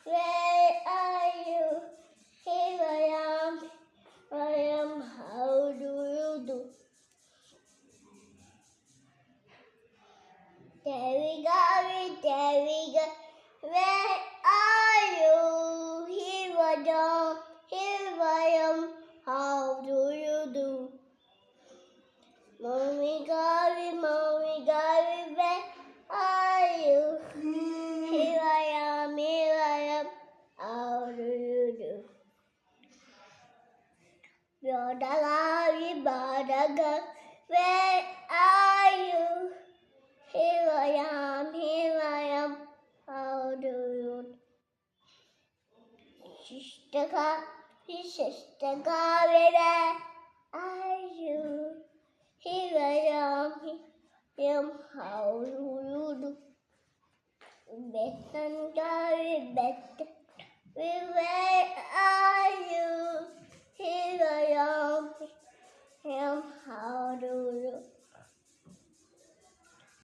where are you? Here I am, how do you do? There we go, where are you? Here I am, how do you do? Mommy Gary, where are you? Here I am, how do you do? Brother Gary, where are you? Here I am, how do you do? Sister Gary, where are you? Here I am, how do you do? Better, where